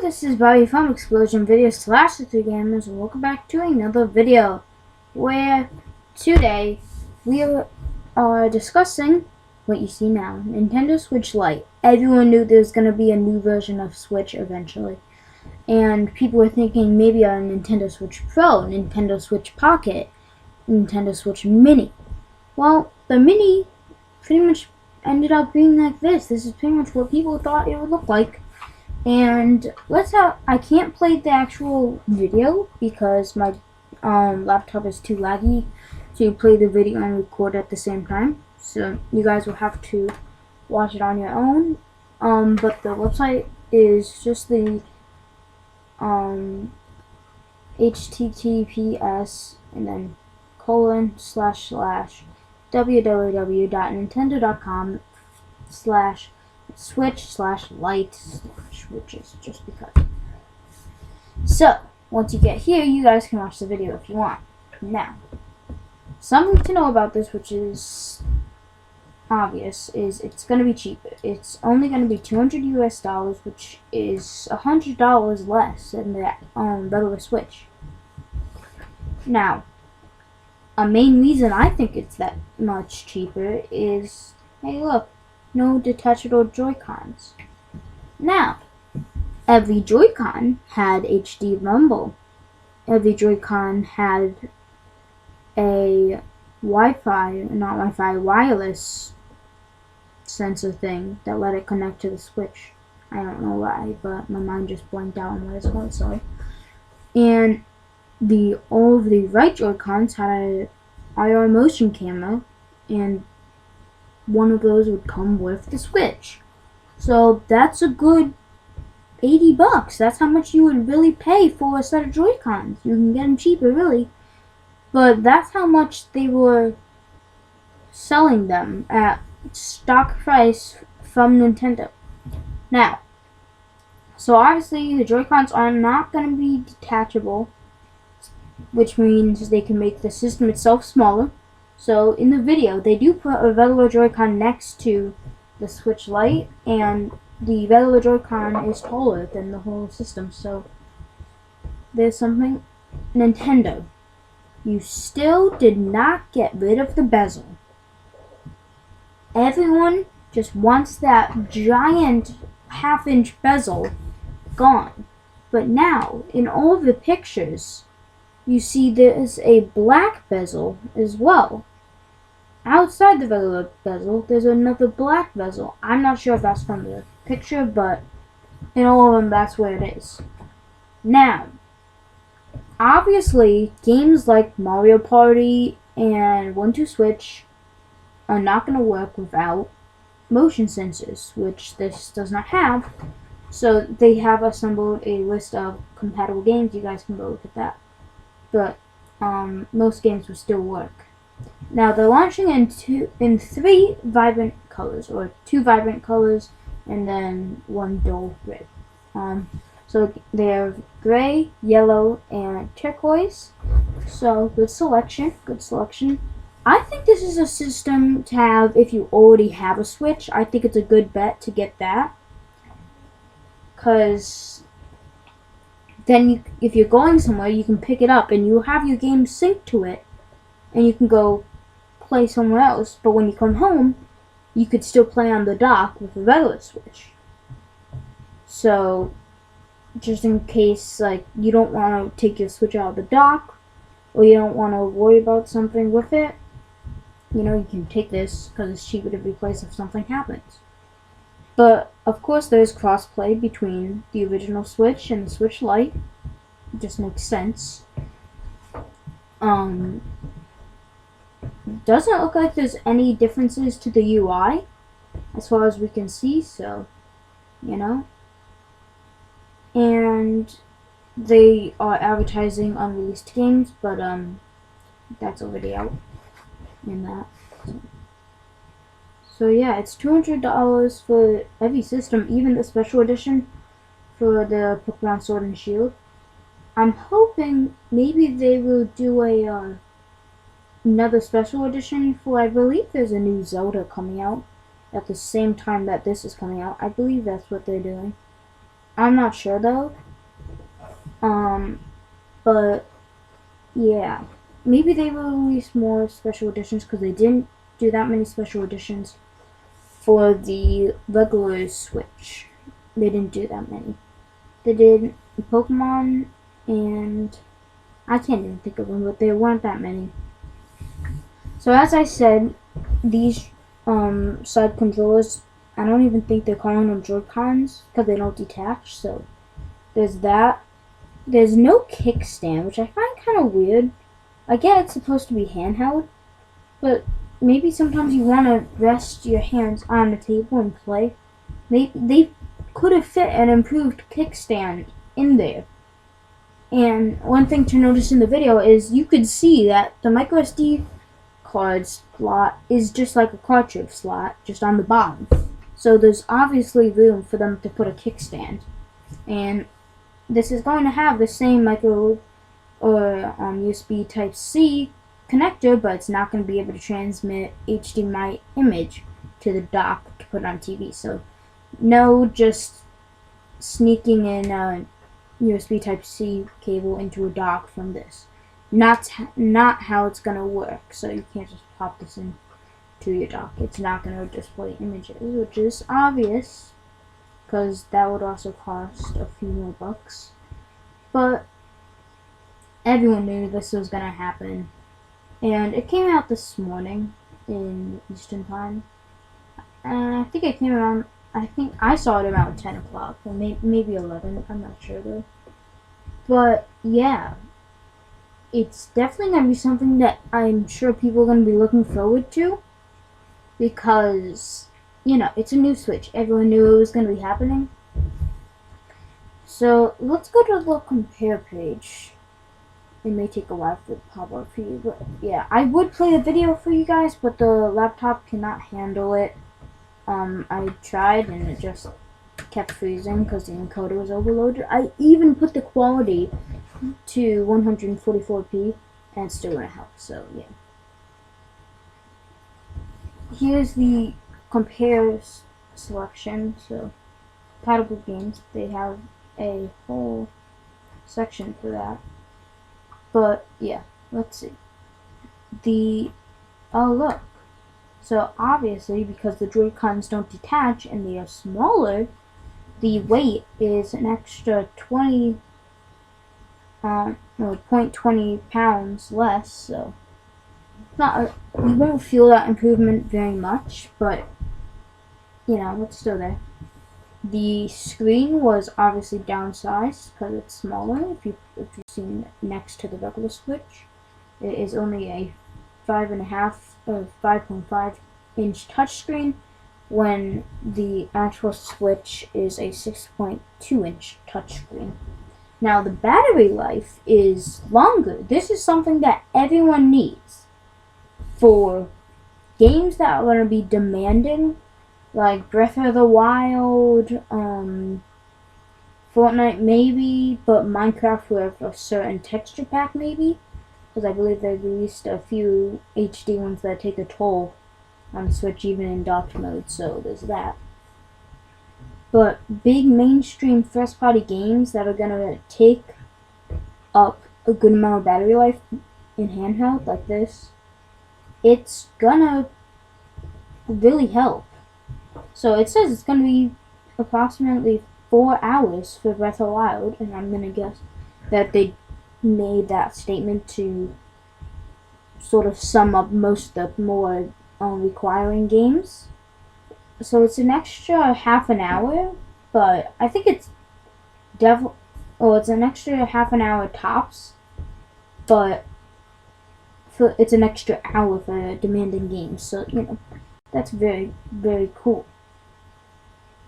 this is Bobby from Explosion Video slash the Three Gamers, and welcome back to another video where today we are discussing what you see now, Nintendo Switch Lite. Everyone knew there's going to be a new version of Switch eventually, and people were thinking maybe a Nintendo Switch Pro, Nintendo Switch Pocket, Nintendo Switch Mini. Well, the Mini pretty much ended up being like this. This is pretty much what people thought it would look like. And I can't play the actual video because my laptop is too laggy to play the video and record at the same time. So you guys will have to watch it on your own. But the website is just the https and then www.nintendo.com/switch/lite, which is just because. So once you get here, you guys can watch the video if you want. Now, something to know about this, which is obvious, is it's going to be cheaper. It's only going to be $200 US, which is $100 less than the regular Switch. Now, a main reason I think it's that much cheaper is, hey look, no detachable Joy-Cons. Now, every Joy-Con had HD rumble. Every Joy-Con had a wireless sensor thing that let it connect to the Switch. I don't know why, but my mind just blanked out on what it's called, sorry. And all of the right Joy-Cons had a IR motion camera, and one of those would come with the Switch. So that's a good $80. That's how much you would really pay for a set of Joy-Cons. You can get them cheaper, really. But that's how much they were selling them at stock price from Nintendo. Now, so obviously the Joy-Cons are not going to be detachable, which means they can make the system itself smaller. So in the video, they do put a regular Joy-Con next to the Switch Lite, and the regular Joy-Con is taller than the whole system. So there's something. Nintendo, you still did not get rid of the bezel. Everyone just wants that giant half-inch bezel gone. But now, in all of the pictures, you see there's a black bezel as well. Outside the regular bezel, there's another black bezel. I'm not sure if that's from the picture, but in all of them, that's where it is. Now, obviously, games like Mario Party and 1-2-Switch are not going to work without motion sensors, which this does not have. So they have assembled a list of compatible games. You guys can go look at that. But most games will still work. Now they're launching in three vibrant colors, or two vibrant colors, and then one dull gray. So they have gray, yellow, and turquoise. So good selection, good selection. I think this is a system to have if you already have a Switch. I think it's a good bet to get that, because then if you're going somewhere, you can pick it up and you have your game synced to it, and you can go play somewhere else. But when you come home, you could still play on the dock with a regular Switch. So just in case, like, you don't want to take your Switch out of the dock, or you don't want to worry about something with it, you know, you can take this because it's cheaper to replace if something happens. But of course there's crossplay between the original Switch and the Switch Lite. It just makes sense. Doesn't look like there's any differences to the UI as far as we can see, so you know. And they are advertising unreleased games, but that's already out in that. So yeah, it's $200 for every system, even the special edition for the Pokemon Sword and Shield. I'm hoping maybe they will do another special edition for, I believe there's a new Zelda coming out at the same time that this is coming out. I believe that's what they're doing. I'm not sure though. But yeah, maybe they will release more special editions because they didn't do that many special editions for the regular Switch. They didn't do that many. They did Pokemon, and I can't even think of them, but there weren't that many. So as I said, these side controllers, I don't even think they're calling them Joy-Cons because they don't detach. So there's that. There's no kickstand, which I find kind of weird. I get it's supposed to be handheld, but maybe sometimes you want to rest your hands on the table and play. They could have fit an improved kickstand in there. And one thing to notice in the video is you could see that the microSD card slot is just like a cartridge slot, just on the bottom. So there's obviously room for them to put a kickstand. And this is going to have the same micro or USB Type-C connector, but it's not going to be able to transmit HDMI image to the dock to put on TV. So no just sneaking in a USB Type-C cable into a dock from this. Not how it's going to work. So you can't just pop this into your dock. It's not going to display images, which is obvious, because that would also cost a few more bucks. But everyone knew this was going to happen. And it came out this morning in Eastern Time. And I think it came around, I think I saw it around 10 o'clock, or maybe 11, I'm not sure though. But yeah, it's definitely going to be something that I'm sure people are going to be looking forward to. Because, you know, it's a new Switch. Everyone knew it was going to be happening. So let's go to the compare page. It may take a while for it to pop up for you, but yeah, I would play a video for you guys, but the laptop cannot handle it. I tried and it just kept freezing because the encoder was overloaded. I even put the quality to 144p and it still wouldn't help, so yeah. Here's the compare selection. So compatible games, they have a whole section for that. But yeah, let's see. Oh look. So obviously, because the Joy-Cons don't detach and they are smaller, the weight is an extra 0.20 pounds less. So you won't feel that improvement very much, but you know, it's still there. The screen was obviously downsized because it's smaller. If you've seen next to the regular Switch, it is only a 5.5 inch touchscreen, when the actual Switch is a 6.2 inch touchscreen. Now the battery life is longer. This is something that everyone needs for games that are going to be demanding, like Breath of the Wild, Fortnite maybe, but Minecraft with a certain texture pack maybe, because I believe they released a few HD ones that take a toll on the Switch even in docked mode, so there's that. But big mainstream first party games that are going to take up a good amount of battery life in handheld like this, it's gonna really help. So it says it's going to be approximately 4 hours for Breath of the Wild, and I'm going to guess that they made that statement to sort of sum up most of the more requiring games. So it's an extra half an hour, but I think it's it's an extra half an hour tops, but it's an extra hour for demanding games. So, you know, that's very, very cool.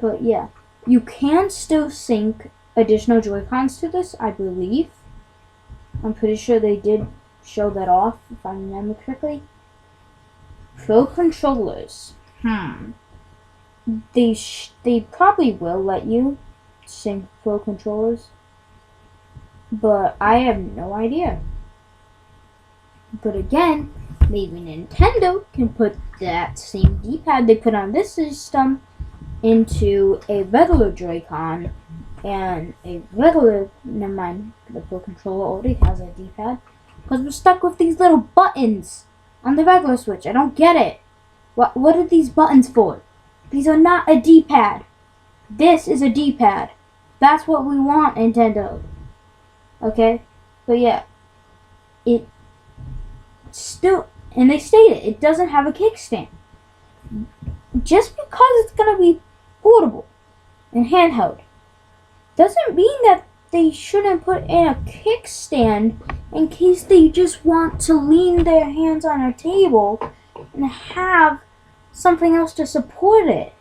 But yeah, you can still sync additional Joy-Cons to this, I believe. I'm pretty sure they did show that off, if I remember correctly. Pro controllers. They probably will let you sync Pro controllers, but I have no idea. But again, maybe Nintendo can put that same D-pad they put on this system into a regular Joy-Con and a regular, never mind, the Pro Controller already has a D-pad, because we're stuck with these little buttons on the regular Switch. I don't get it. What are these buttons for? These are not a D-pad. This is a D-pad. That's what we want, Nintendo. Okay? But yeah, it still, and they stated it doesn't have a kickstand. Just because it's going to be portable and handheld doesn't mean that they shouldn't put in a kickstand in case they just want to lean their hands on a table and have something else to support it.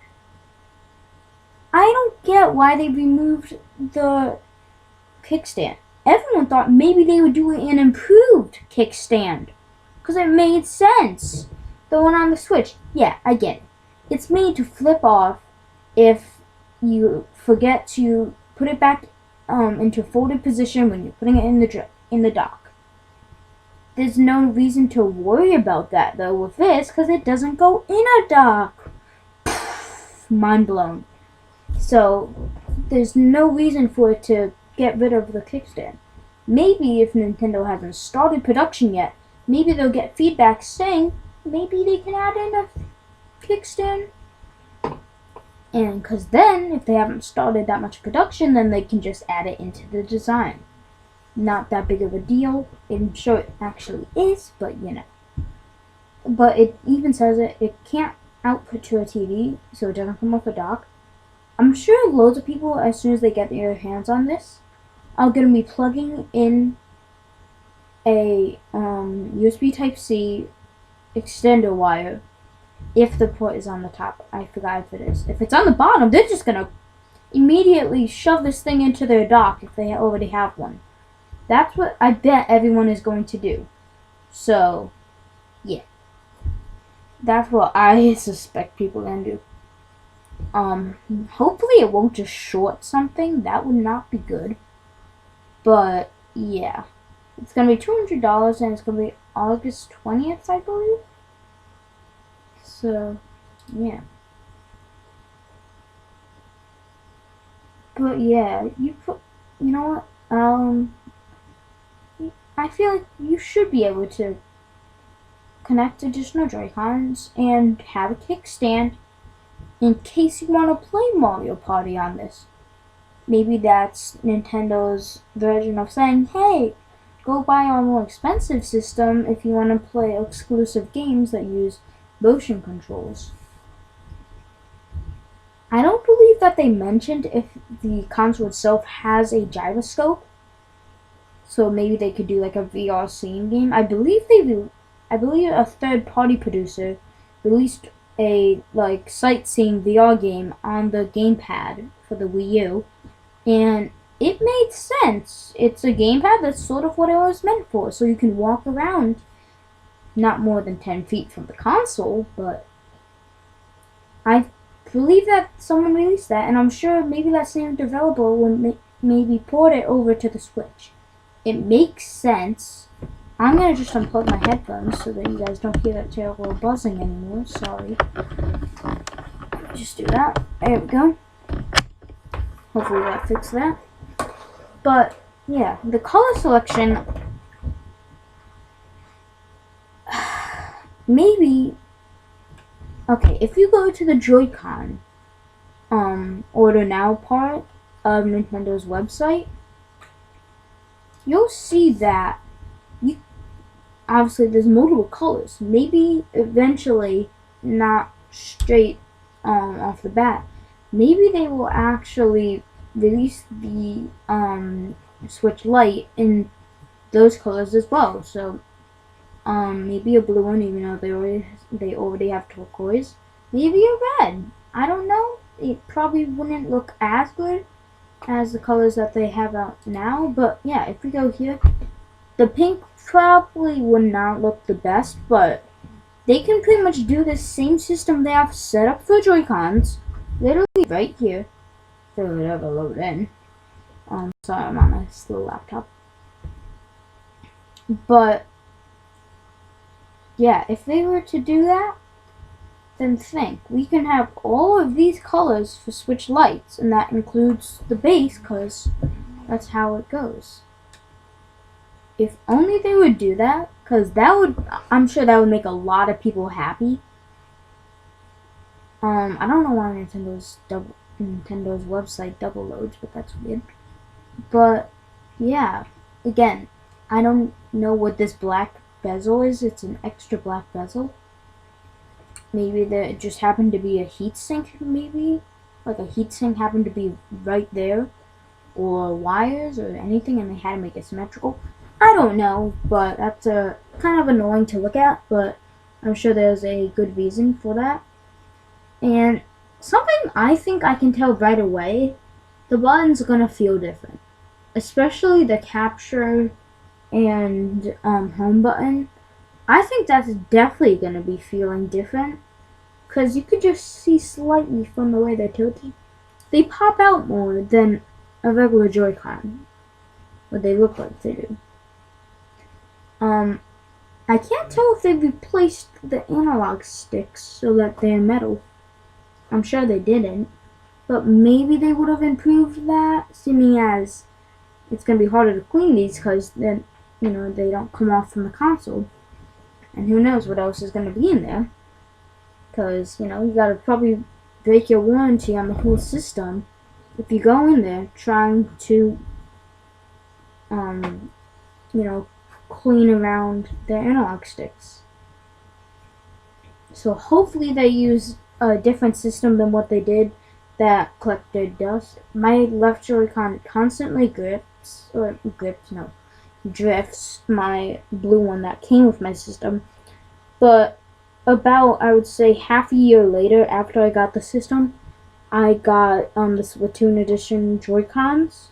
I don't get why they removed the kickstand. Everyone thought maybe they would do an improved kickstand because it made sense. The one on the Switch, yeah, I get it. It's made to flip off if you forget to put it back into folded position when you're putting it in the dock. There's no reason to worry about that though with this because it doesn't go in a dock. Mind blown. So there's no reason for it to get rid of the kickstand. Maybe if Nintendo hasn't started production yet, maybe they'll get feedback saying maybe they can add in a kickstand. And because then, if they haven't started that much production, then they can just add it into the design. Not that big of a deal. I'm sure it actually is, but you know. But it even says it can't output to a TV, so it doesn't come with a dock. I'm sure loads of people, as soon as they get their hands on this, are going to be plugging in a USB Type-C extender wire if the port is on the top. I forgot if it is. If it's on the bottom, they're just going to immediately shove this thing into their dock if they already have one. That's what I bet everyone is going to do. So, yeah. That's what I suspect people are going to do. Hopefully it won't just short something. That would not be good. But, yeah. It's going to be $200 and it's going to be August 20th, I believe. So, yeah. But, yeah. You know what? I feel like you should be able to connect additional Joy-Cons and have a kickstand in case you want to play Mario Party on this. Maybe that's Nintendo's version of saying, hey, go buy a more expensive system if you want to play exclusive games that use motion controls. I don't believe that they mentioned if the console itself has a gyroscope. So maybe they could do like a VR scene game. I believe a third-party producer released a like sightseeing VR game on the gamepad for the Wii U, and it made sense. It's a gamepad that's sort of what it was meant for, so you can walk around not more than 10 feet from the console, but I believe that someone released that, and I'm sure maybe that same developer will maybe port it over to the Switch. It makes sense. I'm going to just unplug my headphones so that you guys don't hear that terrible buzzing anymore. Sorry. Just do that. There we go. Hopefully that fixed that. But, yeah, the color selection, maybe, okay, if you go to the Joy-Con order now part of Nintendo's website, you'll see that obviously there's multiple colors. Maybe eventually, not straight off the bat, maybe they will actually release the Switch Lite in those colors as well. So maybe a blue one, even though they already have turquoise. Maybe a red. I don't know. It probably wouldn't look as good as the colors that they have out now. But yeah, if we go here, the pink probably would not look the best, but they can pretty much do the same system they have set up for Joy-Cons, literally right here. If it would ever load in. Sorry, I'm on a slow laptop. But yeah, if they were to do that, then think. We can have all of these colors for Switch Lites, and that includes the base, because that's how it goes. If only they would do that, because I'm sure that would make a lot of people happy. I don't know why Nintendo's website double loads, but that's weird. But yeah, again, I don't know what this black bezel is. It's an extra black bezel. Maybe it just happened to be a heatsink, maybe? Like a heatsink happened to be right there, or wires, or anything, and they had to make it symmetrical. I don't know, but that's kind of annoying to look at, but I'm sure there's a good reason for that. And something I think I can tell right away, the buttons are going to feel different. Especially the capture and home button. I think that's definitely going to be feeling different. Because you could just see slightly from the way they're tilted. They pop out more than a regular Joy-Con. What they look like they do. I can't tell if they replaced the analog sticks so that they're metal. I'm sure they didn't. But maybe they would have improved that, seeming as it's going to be harder to clean these because then, they don't come off from the console. And who knows what else is going to be in there. Because, you got to probably break your warranty on the whole system if you go in there trying to, clean around their analog sticks. So hopefully they use a different system than what they did that collected dust. My left Joy-Con constantly drifts my blue one that came with my system. But about, I would say, half a year later, after I got the system, I got the Splatoon edition Joy-Cons,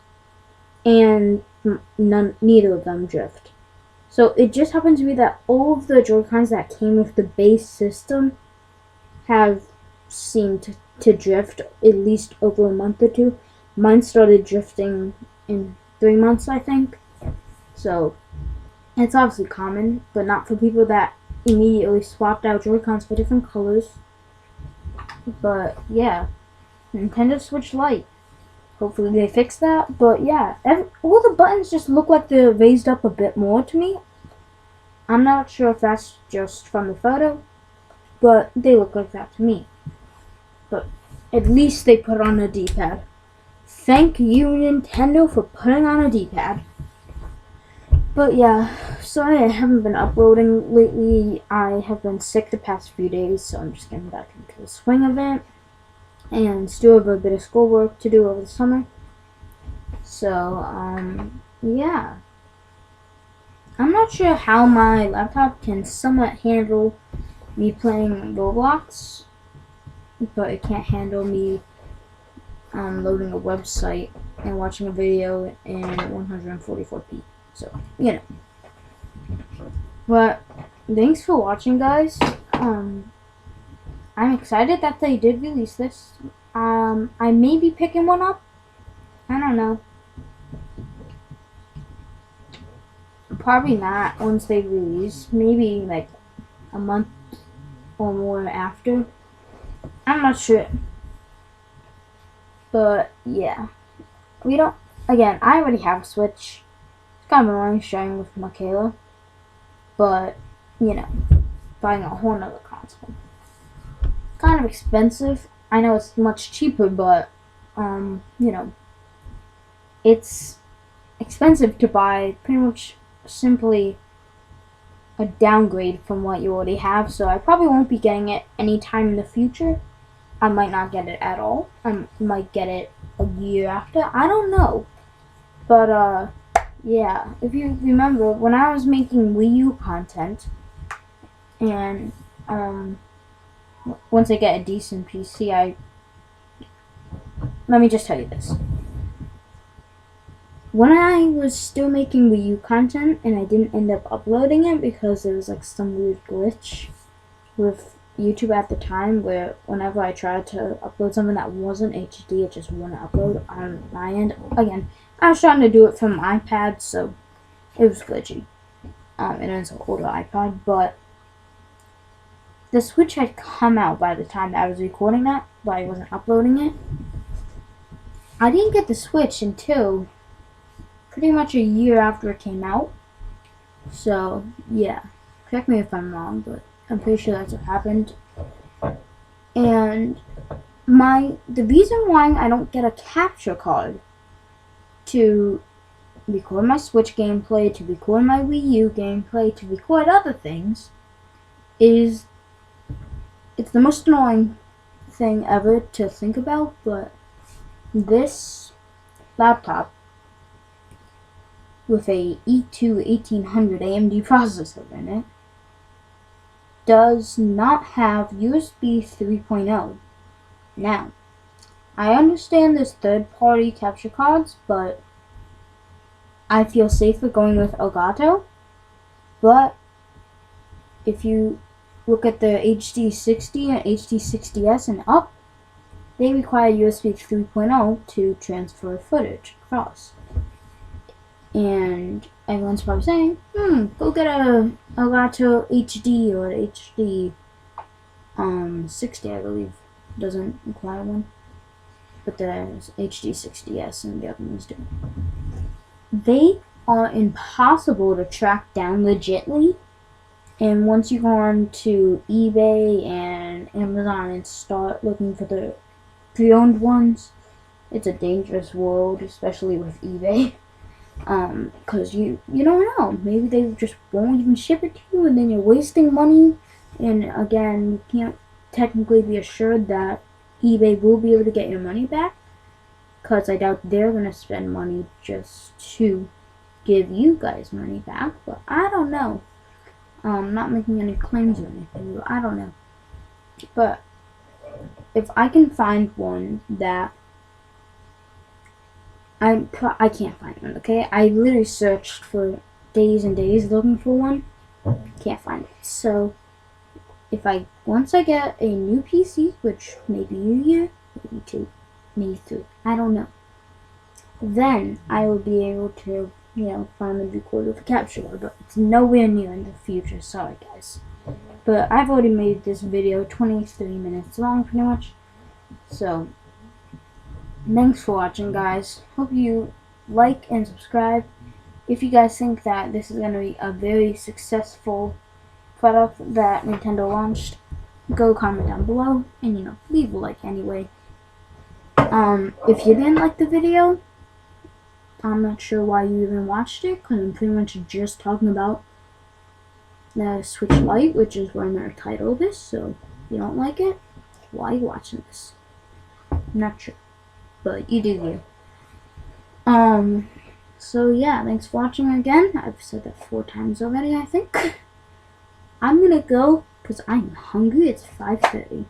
and neither of them drift. So it just happens to be that all of the Joy-Cons that came with the base system have seemed to drift at least over a month or two. Mine started drifting in 3 months, I think. So it's obviously common, but not for people that immediately swapped out Joy-Cons for different colors. But yeah, Nintendo Switch Lite. Hopefully they fix that. But yeah, all the buttons just look like they're raised up a bit more to me. I'm not sure if that's just from the photo, but they look like that to me. But at least they put on a D-pad. Thank you, Nintendo, for putting on a D-pad. But yeah, sorry I haven't been uploading lately. I have been sick the past few days, so I'm just getting back into the swing of it. And still have a bit of schoolwork to do over the summer. So, yeah. I'm not sure how my laptop can somewhat handle me playing Roblox, but it can't handle me loading a website and watching a video in 144p. So, But thanks for watching, guys. I'm excited that they did release this. I may be picking one up. I don't know. Probably not once they release. Maybe like a month or more after. I'm not sure. But yeah. Again, I already have a Switch. It's kind of annoying sharing with Michaela. But, buying a whole nother console. Kind of expensive. I know it's much cheaper, but, it's expensive to buy pretty much simply a downgrade from what you already have, so I probably won't be getting it anytime in the future. I might not get it at all. I might get it a year after. I don't know. But, yeah, if you remember, when I was making Wii U content, and, once I get a decent PC, let me just tell you this. When I was still making Wii U content, and I didn't end up uploading it because there was, like, some weird glitch with YouTube at the time where whenever I tried to upload something that wasn't HD, it just wouldn't upload on my end. Again, I was trying to do it from my iPad, so it was glitchy. It is an older iPod, but the Switch had come out by the time that I was recording that, but I wasn't uploading it. I didn't get the Switch until pretty much a year after it came out. So, yeah. Correct me if I'm wrong, but I'm pretty sure that's what happened. And the reason why I don't get a capture card to record my Switch gameplay, to record my Wii U gameplay, to record other things, is it's the most annoying thing ever to think about, but this laptop with a E2 1800 AMD processor in it does not have USB 3.0. Now, I understand there's third-party capture cards, but I feel safer going with Elgato. But if you look at the HD60 and HD60S and up, they require USB 3.0 to transfer footage across. And everyone's probably saying, go get a Elgato HD or HD 60, I believe, doesn't require one. But there's HD60S and the other ones do. They are impossible to track down legitly. And once you go on to eBay and Amazon and start looking for the pre-owned ones, it's a dangerous world, especially with eBay. Cause you don't know. Maybe they just won't even ship it to you, and then you're wasting money. And again, you can't technically be assured that eBay will be able to get your money back, cause I doubt they're gonna spend money just to give you guys money back. But I don't know. I'm not making any claims or anything. But I don't know. But if I can find one that I can't find one, okay? I literally searched for days and days looking for one. Can't find it. So, once I get a new PC, which maybe a year, maybe 2, maybe 3, I don't know. Then I will be able to, finally record with a capture card, but it's nowhere near in the future. Sorry, guys. But I've already made this video 23 minutes long, pretty much. So, thanks for watching, guys. Hope you like and subscribe. If you guys think that this is going to be a very successful product that Nintendo launched, go comment down below and, leave a like anyway. If you didn't like the video, I'm not sure why you even watched it, because I'm pretty much just talking about the Switch Lite, which is what I'm going to title this. So if you don't like it, why are you watching this? I'm not sure. But you do you. So yeah, thanks for watching again. I've said that 4 times already, I think. I'm gonna go, because I'm hungry. It's 5:30.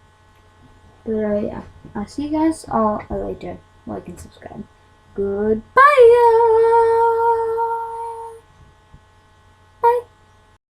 But yeah, I'll see you guys all later. Like and subscribe. Goodbye!